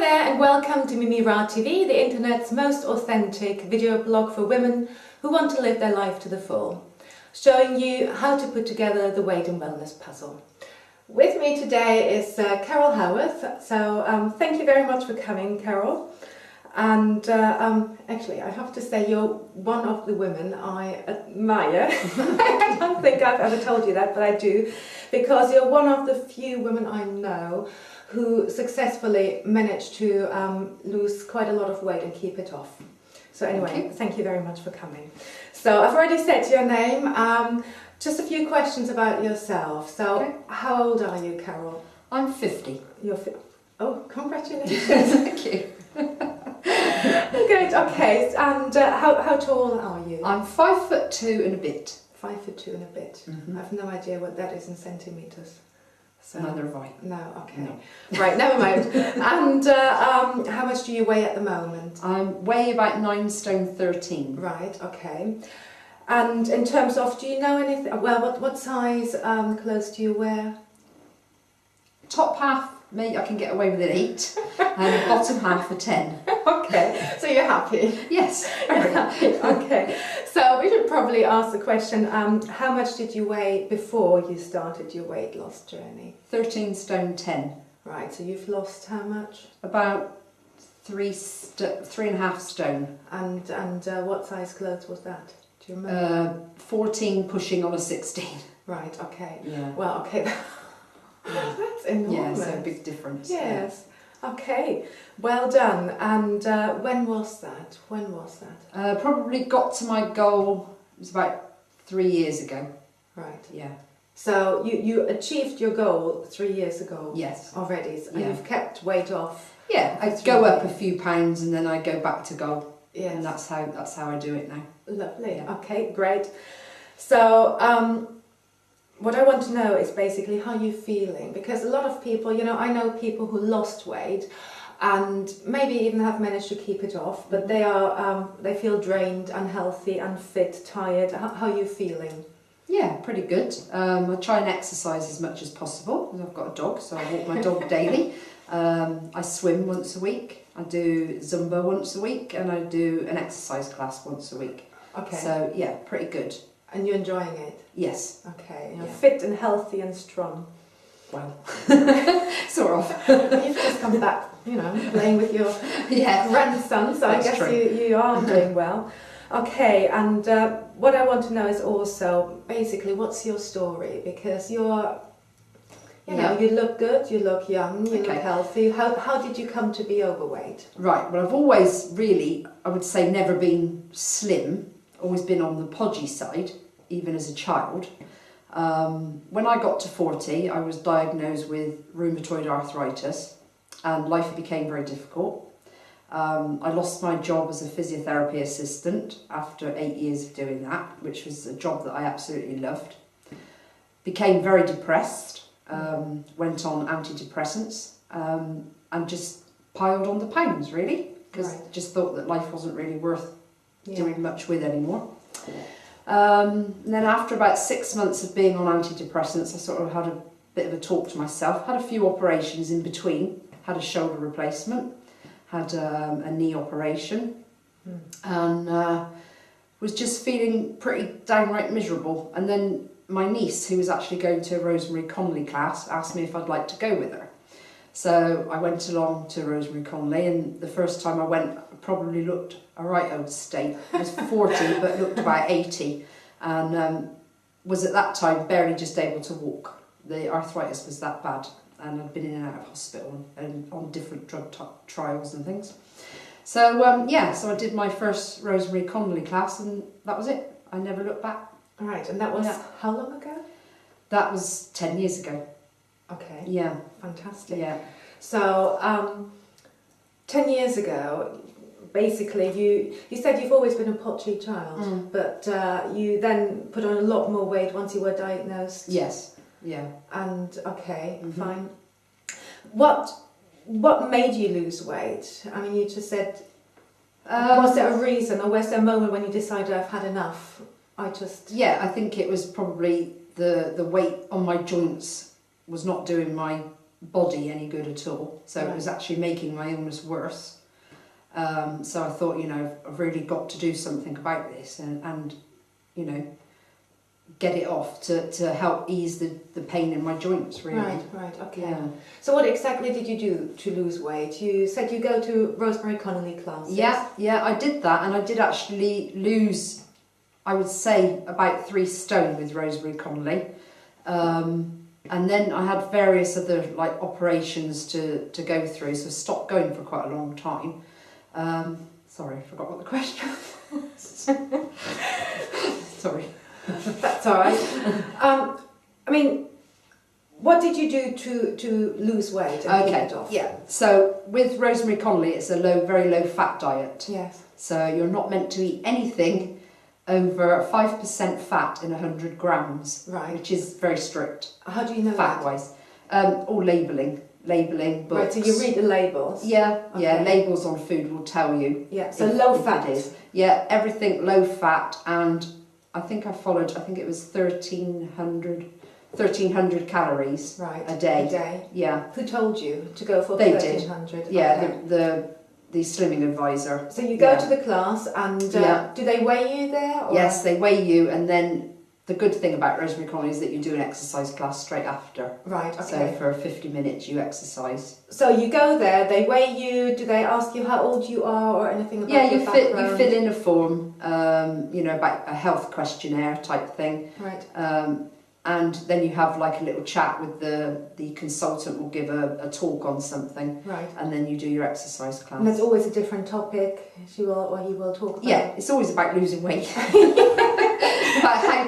there and welcome to Raad TV, the internet's most authentic video blog for women who want to live their life to the full, showing you how to put together the weight and wellness puzzle. With me today is Carol Howarth, so thank you very much for coming, Carol. And actually I have to say you're one of the women I admire. I don't think I've ever told you that, but I do, because you're one of the few women I know who successfully managed to lose quite a lot of weight and keep it off. So anyway, thank you very much for coming. So I've already said your name. Just a few questions about yourself. So how old are you, Carol? I'm 50. You're Oh, congratulations. Thank you. Good, okay. And how tall are you? I'm 5'2" and a bit. 5'2" and a bit. I have no idea what that is in centimetres. So, neither have I. No, okay. No. Right, never mind. And how much do you weigh at the moment? I weigh about 9 stone 13. Right, okay. And in terms of, do you know anything, well, what size clothes do you wear? Top half, maybe I can get away with an 8, and bottom half a 10. Okay, so you're happy? Yes. Very happy, okay. So we should probably ask the question, how much did you weigh before you started your weight loss journey? 13 stone 10. Right, so you've lost how much? About 3.5 stone. And what size clothes was that? Do you remember? 14 pushing on a 16. Right, okay. Yeah. Well, okay. That's enormous. Yeah, so a big difference. Yes. Yeah. Okay. Well done. And when was that? When was that? Probably got to my goal, it was about 3 years ago. Right. Yeah. So you achieved your goal 3 years ago. Yes. Already. And you've kept weight off. Yeah, I go up a few pounds and then I go back to goal. Yes. And that's how I do it now. Lovely. Yeah. Okay, great. So what I want to know is basically how you're feeling, because a lot of people, you know, I know people who lost weight and maybe even have managed to keep it off, but they feel drained, unhealthy, unfit, tired. How are you feeling? Yeah, pretty good. I try and exercise as much as possible. I've got a dog, so I walk my dog daily. I swim once a week. I do Zumba once a week, and I do an exercise class once a week. Okay. So yeah, pretty good. And you're enjoying it? Yes. Okay. You're fit and healthy and strong. Well, sort of. You've just come back, you know, playing with your grandson, so I guess you are doing well. Okay, and what I want to know is also, basically, what's your story? Because you're, you know, you look good, you look young, you look healthy. How did you come to be overweight? Right, well, I've always really, I would say, never been slim, always been on the podgy side, even as a child. When I got to 40, I was diagnosed with rheumatoid arthritis and life became very difficult. I lost my job as a physiotherapy assistant after 8 years of doing that, which was a job that I absolutely loved. Became very depressed, went on antidepressants, and just piled on the pounds, really, because just thought that life wasn't really worth doing much with anymore. And then after about 6 months of being on antidepressants, I sort of had a bit of a talk to myself, had a few operations in between, had a shoulder replacement, had a knee operation, and was just feeling pretty downright miserable. And then my niece, who was actually going to a Rosemary Conley class, asked me if I'd like to go with her. So I went along to Rosemary Conley, and the first time I went, I probably looked a right old state. I was 40 but looked about 80, and was at that time barely just able to walk. The arthritis was that bad, and I'd been in and out of hospital and on different drug trials and things. So so I did my first Rosemary Conley class, and that was it. I never looked back. All right, and that was how long ago? That was 10 years ago. Okay. Yeah. Fantastic. Yeah. So 10 years ago, basically you said you've always been a potty child, but you then put on a lot more weight once you were diagnosed. Yes. Yeah. And fine. What made you lose weight? I mean, you just said, was there a reason, or was there a moment when you decided I've had enough? Yeah, I think it was probably the weight on my joints was not doing my body any good at all. So it was actually making my illness worse. So I thought, I've really got to do something about this and get it off to help ease the pain in my joints, really. Right, okay. Yeah. So what exactly did you do to lose weight? You said you go to Rosemary Connolly classes. Yeah, I did that, and I did actually lose, I would say, about 3 stone with Rosemary Connolly. And then I had various other operations to go through, so I stopped going for quite a long time. Sorry, I forgot what the question was. Sorry. That's all right. What did you do to lose weight and keep it off? Yeah. So with Rosemary Connolly, it's a very low fat diet. Yes. So you're not meant to eat anything over 5% fat in 100 grams, right? Which is very strict. How do you know fat-wise? All labelling books. Right. So you read the labels. Yeah, okay. Yeah. Labels on food will tell you. Yeah. So low fat. It is. Yeah, everything low fat, and I think it was 1,300 calories a day. Yeah. Who told you to go for they 1,300? Did. Yeah, okay. the slimming advisor. So you go to the class, and do they weigh you there? Or? Yes, they weigh you, and then the good thing about Rosemary Connolly is that you do an exercise class straight after. Right, okay. So for 50 minutes you exercise. So you go there, they weigh you, do they ask you how old you are or anything about your background? Yeah, you fill in a form, about a health questionnaire type thing. Right. And then you have a little chat with the consultant will give a talk on something. Right. And then you do your exercise class. And there's always a different topic he will talk about. Yeah, it's always about losing weight. About how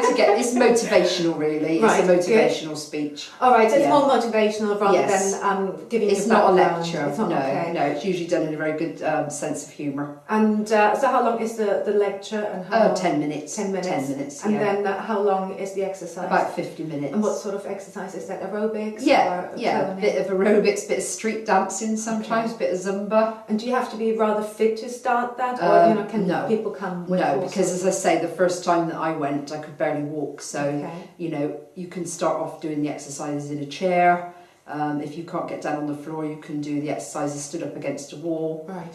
to get, it's motivational really. Right, it's a motivational speech. All right, so it's more motivational rather than giving you It's not a lecture. It's not, no, it's usually done in a very good sense of humour. And so how long is the lecture? And how long? 10 minutes. 10 minutes. 10 minutes. And then how long is the exercise? About 50 minutes. And what sort of exercise is that? Aerobics? Yeah, a bit of aerobics, bit of street dancing sometimes, bit of Zumba. And do you have to be rather fit to start that, or can people come with No, because as I say, the first time that I went, I could barely walk. So you can start off doing the exercises in a chair. If you can't get down on the floor, you can do the exercises stood up against a wall. Right.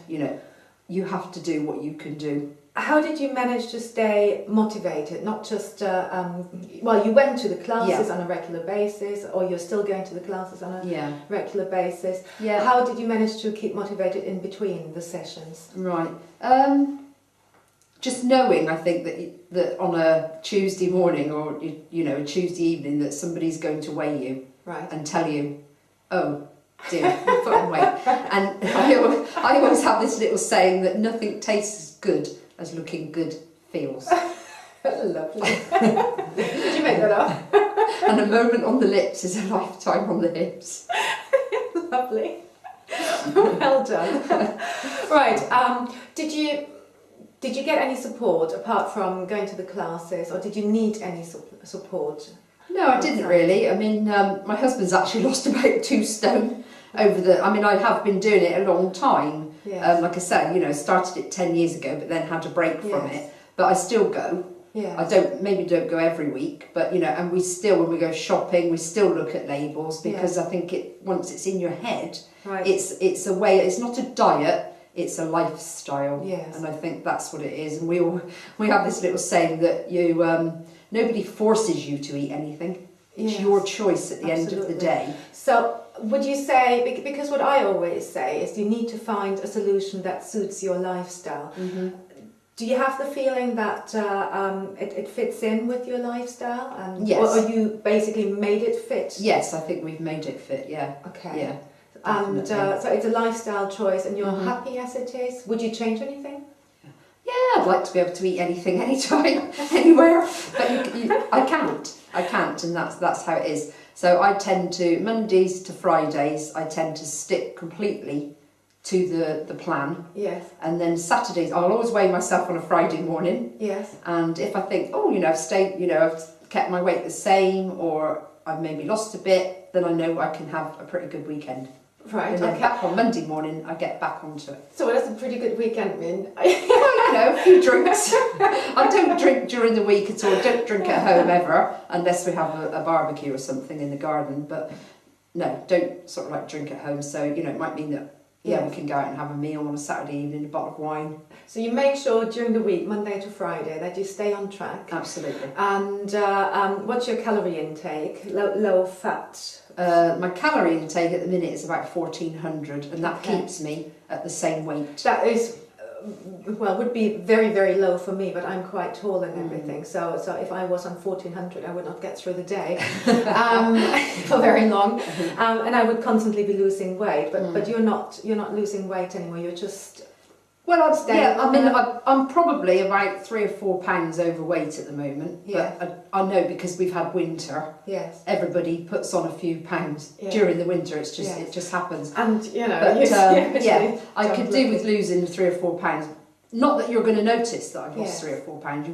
You have to do what you can do. How did you manage to stay motivated? Not just, you went to the classes on a regular basis, or you're still going to the classes on a regular basis. Yeah. How did you manage to keep motivated in between the sessions? Right. Just knowing, I think, that on a Tuesday morning or, a Tuesday evening that somebody's going to weigh you and tell you, oh, dear, you've put on weight. And I always have this little saying that nothing tastes as good as looking good feels. Lovely. Did you make that up? And a moment on the lips is a lifetime on the hips. Lovely. Well done. Right. Did you get any support apart from going to the classes, or did you need any support? No, I didn't really. I mean, my husband's actually lost about 2 stone over I have been doing it a long time. Yes. Like I said, started it 10 years ago, but then had a break from it. But I still go. Yes. I don't go every week, but and we still, when we go shopping, we still look at labels because I think once it's in your head, it's a way. It's not a diet. It's a lifestyle, and I think that's what it is. And we have this little saying that nobody forces you to eat anything. It's your choice at the end of the day. So would you say, because what I always say is you need to find a solution that suits your lifestyle. Mm-hmm. Do you have the feeling that it fits in with your lifestyle? Yes. Or you basically made it fit? Yes, I think we've made it fit, yeah. Okay. Yeah. And so it's a lifestyle choice, and you're happy as it is. Would you change anything? Yeah, I'd like to be able to eat anything, anytime, anywhere, but I can't, and that's how it is. So I tend to, Mondays to Fridays, I tend to stick completely to the plan. Yes. And then Saturdays, I'll always weigh myself on a Friday morning. Yes. And if I think, I've stayed, I've kept my weight the same, or I've maybe lost a bit, then I know I can have a pretty good weekend. Right, and then back on Monday morning, I get back onto it. So that's a pretty good weekend, Min. Well, a few drinks. I don't drink during the week at all. I don't drink at home ever, unless we have a barbecue or something in the garden. But no, don't sort of like drink at home. So, you know, it might mean that, yeah, we can go out and have a meal on a Saturday evening, a bottle of wine. So you make sure during the week, Monday to Friday, that you stay on track. Absolutely. And what's your calorie intake? Low fat? My calorie intake at the minute is about 1,400, and that Okay. keeps me at the same weight. That is, well, would be very, very low for me, but I'm quite tall and everything. So if I was on 1,400, I would not get through the day for very long, and I would constantly be losing weight. But you're not losing weight anymore. You're just I'm probably about 3 or 4 pounds overweight at the moment. Yeah. But I know because we've had winter. Yes. Everybody puts on a few pounds during the winter. It's just it just happens. And you know, but I could do with losing 3 or 4 pounds. Not that you're going to notice that I've lost 3 or 4 pounds. You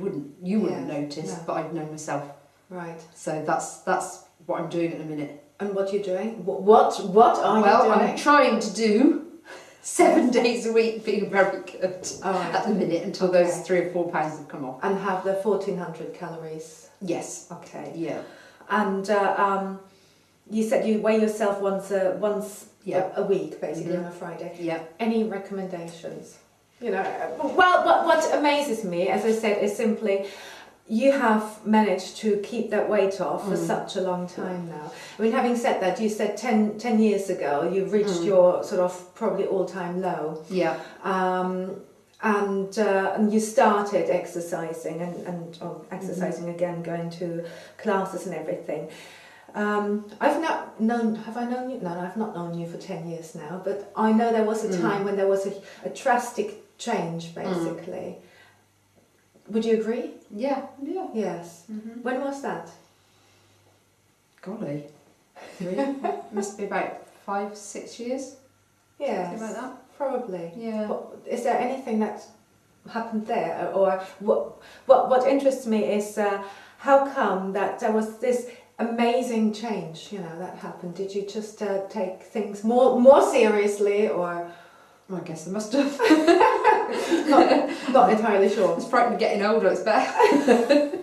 wouldn't notice, No. but I've known myself. Right. So that's what I'm doing at the minute. And what you're doing? What are you doing? Well, I'm trying to do 7 days a week, being very good at the minute until those 3 or 4 pounds have come off. And have the 1,400 calories. Yes. Okay. Yeah. And you said you weigh yourself once a week, basically on a Friday. Yeah. Any recommendations? You know, well, what amazes me, as I said, is simply you have managed to keep that weight off for such a long time now. I mean, having said that, you said 10 years ago you reached your sort of probably all-time low. Yeah. And you started exercising and exercising again, going to classes and everything. Have I known you? No, I've not known you for 10 years now, but I know there was a time when there was a drastic change, basically. Would you agree? Yeah. Yeah. Yes. When was that? Golly. Must be about 5, 6 years. Yes. Something like that. Probably. Yeah. But is there anything that happened there, or what interests me is how come that there was this amazing change, you know, that happened? Did you just take things more seriously, or? Well, I guess I must have. Not entirely sure. It's frightened of getting older. It's better.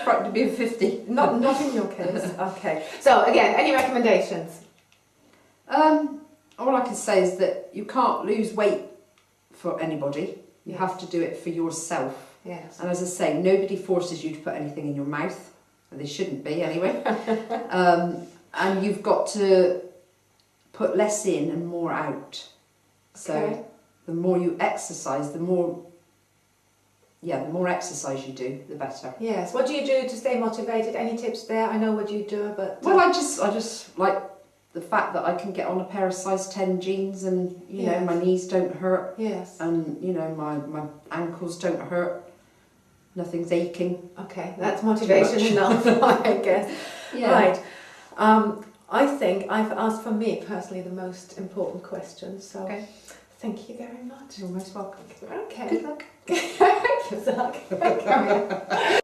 Frightened of being 50. Not in your case. Okay. So again, any recommendations? All I can say is that you can't lose weight for anybody. You have to do it for yourself. Yes. And as I say, nobody forces you to put anything in your mouth. And they shouldn't be anyway. And you've got to put less in and more out. So the more you exercise, the more exercise you do, the better. Yes. What do you do to stay motivated? Any tips there? I know what you do, but well, I just like the fact that I can get on a pair of size 10 jeans, and you know my knees don't hurt. Yes. And you know my ankles don't hurt. Nothing's aching. Okay, that's motivation enough, I guess. Yeah. Right. I think I've asked for me personally the most important questions. So thank you very much. You're most welcome. Okay. Good luck. Good luck.